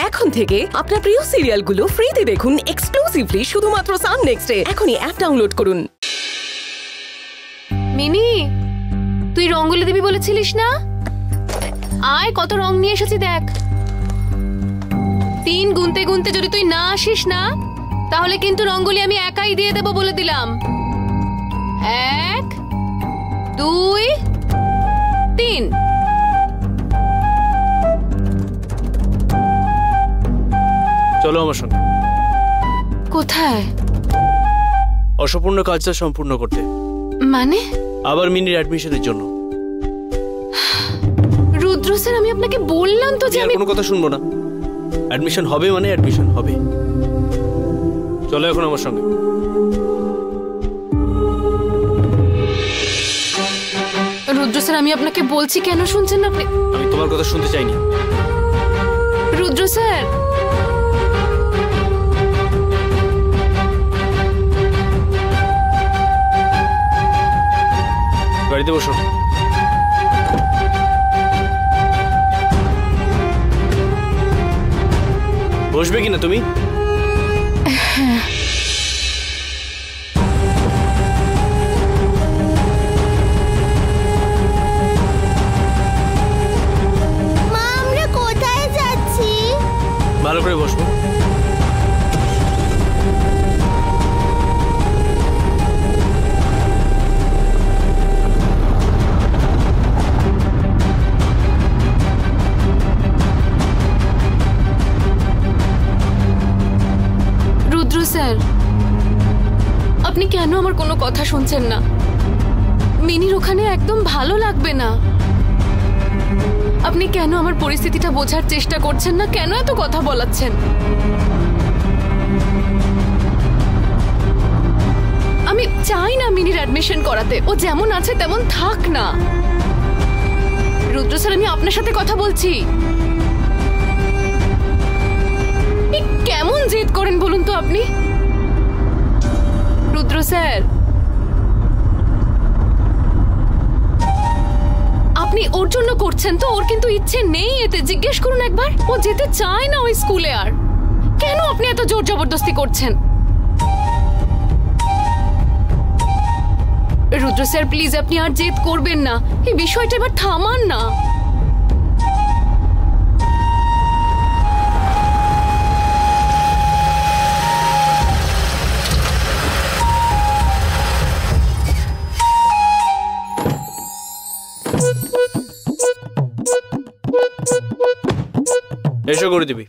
এখন থেকে আপনার প্রিয় সিরিয়ালগুলো ফ্রিতে দেখুন এক্সক্লুসিভলি শুধুমাত্র সান নেক্সটে। এখনই অ্যাপ ডাউনলোড করুন। মিনি, তুই রঙ্গোলি দিবি বলেছিলিস না? আয়, কত রং নিয়ে এসেছি দেখ। 3 গুনতে গুনতে যদি তুই না আসিস না, তাহলে কিন্তু রঙ্গোলি আমি একাই দিয়ে দেব বলে দিলাম। 1 2 3। চলো আমার সঙ্গে। কোথায়? অসম্পূর্ণ কাজটা সম্পূর্ণ করতে। মানে? আবার মিনির অ্যাডমিশনের জন্য। রুদ্র স্যার, আমি আপনাকে বললাম তো যে আমি কোনো কথা শুনবো না। অ্যাডমিশন হবে মানে অ্যাডমিশন হবে। চলো এখন আমার সঙ্গে। রুদ্র স্যার, আমি আপনাকে বলছি, কেন শুনছেন না আপনি? আমি তোমার কথা শুনতে চাইনি। রুদ্র স্যার, গাড়িতে বসো। বসবে কিনা তুমি? আমরা কোথায় যাচ্ছি? ভালো করে বসবো। স্যার, আপনি কেন আমার কোনো কথা শুনছেন না? মিনির ওখানে একদম ভালো লাগবে না। আপনি কেন আমার পরিস্থিতিটা বোঝার চেষ্টা করছেন না? কেন এত কথা বলাচ্ছেন? আমি চাই না মিনির অ্যাডমিশন করাতে। ও যেমন আছে তেমন থাক না। রুদ্র স্যার, আমি আপনার সাথে কথা বলছি। কেমন জেদ করেন বলুন তো আপনি? রুদ্র স্যার, আপনি ওর জন্য করছেন তো? ওর কিন্তু ইচ্ছে নেই এতে। জিজ্ঞেস করুন একবার, ও যেতে চায় না ওই স্কুলে। আর কেন আপনি এত জোর জবরদস্তি করছেন? রুদ্র স্যার, প্লিজ আপনি আর জেদ করবেন না। এই বিষয়টা এবার থামান না। এসো করে দিবি।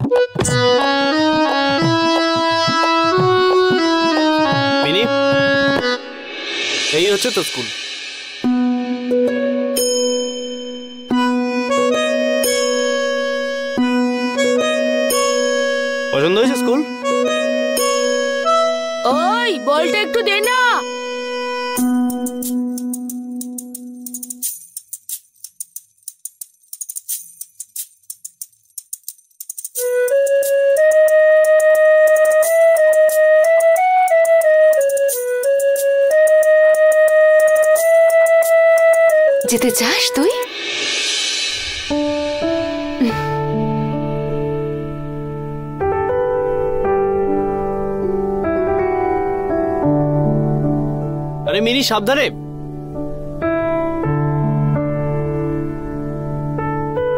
মিনি, এই হচ্ছে তো স্কুল। পছন্দ হয়েছে স্কুল? ওই বলটা একটু দে না। যেতে চাস তুই? আরে মিনি, সাবধানে।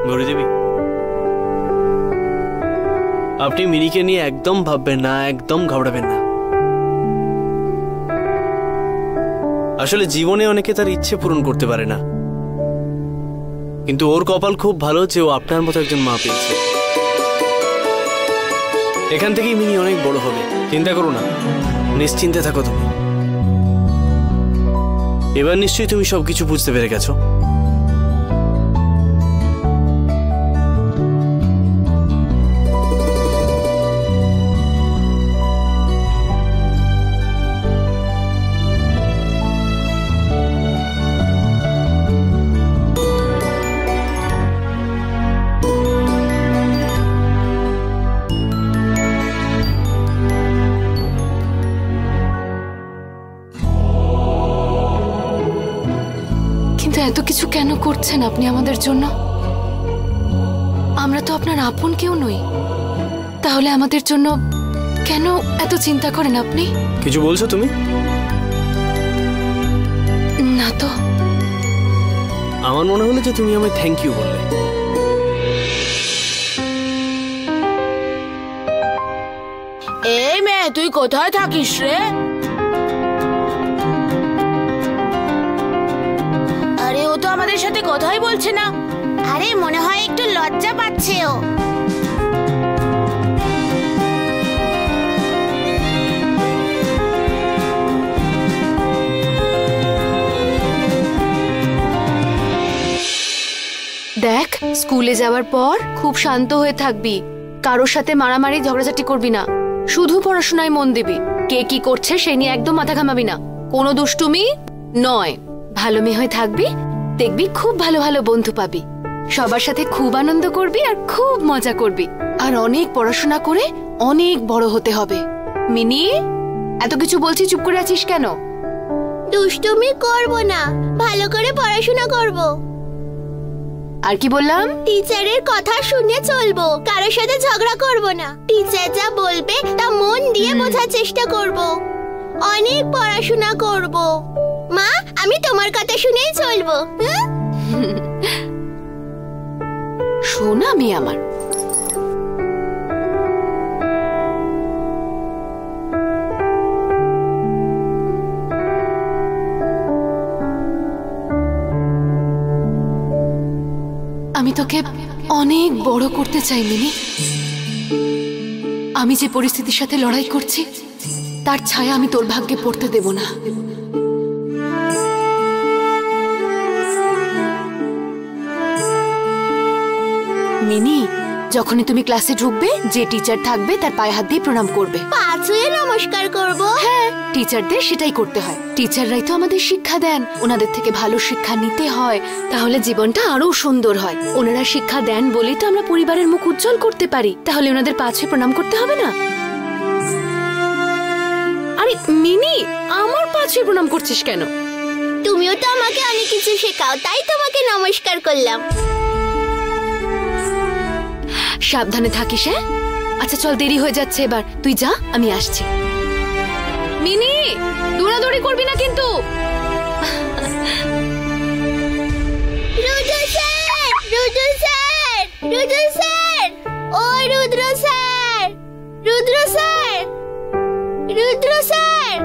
ঘুরে দিবি। আপনি মিনিকে নিয়ে একদম ভাববেন না, একদম ঘাবড়াবেন না। আসলে জীবনে অনেকে তার ইচ্ছে পূরণ করতে পারে না, কিন্তু ওর কপাল খুব ভালো যে ও আপনার মতো একজন মা পেয়েছে। এখান থেকেই মিনি অনেক বড় হবে। চিন্তা করো না, নিশ্চিন্তে থাকো তুমি। এবার নিশ্চয়ই তুমি সবকিছু বুঝতে পেরে গেছো। এত কিছু কেন করছেন আপনি আমাদের জন্য? আমরা তো আপনার আপন কেউ নই। তাহলে আমাদের জন্য কেন এত চিন্তা করেন আপনি? কিছু বলছো তুমি? না তো। আমার মনে হলো যে তুমি আমায় থ্যাংক ইউ বললে। এই মেয়ে, তুই কোথায় থাকিস রে? আরে ও তো আমাদের সাথে কথাই বলছে না। আরে মনে হয় একটু লজ্জা পাচ্ছে ও। দেখ, স্কুলে যাওয়ার পর খুব শান্ত হয়ে থাকবি, কারোর সাথে মারামারি ঝগড়াঝাটি করবি না, শুধু পড়াশোনায় মন দিবি। কে কি করছে সেই নিয়ে একদম মাথা ঘামাবি না, কোনো দুষ্টুমি নয়। ভালো মেয়ে হয়ে থাকবি, দেখবি খুব ভালো ভালো বন্ধু পাবি, সবার সাথে খুব আনন্দ করবি আর খুব মজা করবি, আর অনেক পড়াশোনা করে অনেক বড় হতে হবে। মিনি, এত কিছু বলছি, চুপ করে আছিস কেন? দুষ্টুমি করব না, ভালো করে পড়াশোনা করব। আর কি বললাম? টিচারের কথা শুনে চলবো, কারোর সাথে ঝগড়া করব না। টিচার যা বলবে তা মন দিয়ে বোঝার চেষ্টা করব। অনেক পড়াশোনা করব। মা, আমি তোমার কথা শুনেই চলবো। শোনা মেয়ে আমার, আমি তোকে অনেক বড় করতে চাই মিনি। আমি যে পরিস্থিতির সাথে লড়াই করছি তার ছায়া আমি তোর ভাগ্যে পড়তে দেব না। মিনি, যখনই তুমি ক্লাসে ঢুকবে, যে টিচার থাকবে তার পায়ে হাত দিয়ে প্রণাম করবে। পা ছুঁয়ে নমস্কার করব। হ্যাঁ, টিচারদের সেটাই করতে হয়। টিচাররাই তো আমাদের শিক্ষা দেন, ওনাদের থেকে ভালো শিক্ষা নিতে হয়, তাহলে জীবনটা আরো সুন্দর হয়। ওনারা শিক্ষা দেন বলেই তো আমরা পরিবারের মুখ উজ্জ্বল করতে পারি, তাহলে ওনাদের পা ছুঁয়ে প্রণাম করতে হবে না? আরে মিনি, আমার পা ছুঁয়ে প্রণাম করছিস কেন? তুমিও তো আমাকে অনেক কিছু শেখাও, তাই তোমাকে নমস্কার করলাম। সাবধানে থাকিস। হ্যাঁ, আচ্ছা চল, দেরি হয়ে যাচ্ছে, এবার তুই যা, আমি আসছি। মিনি, দৌড়াদৌড়ি করবি না কিন্তু। রুদ্র স্যার, রুদ্র স্যার, রুদ্র স্যার, ও রুদ্র স্যার, রুদ্র স্যার, রুদ্র স্যার।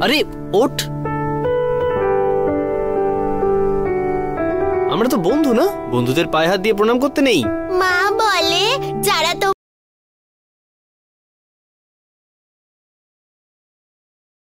আরে ওঠ, আমরা তো বন্ধু না? বন্ধুদের পায়ে হাত দিয়ে প্রণাম করতে নেই? মা বলে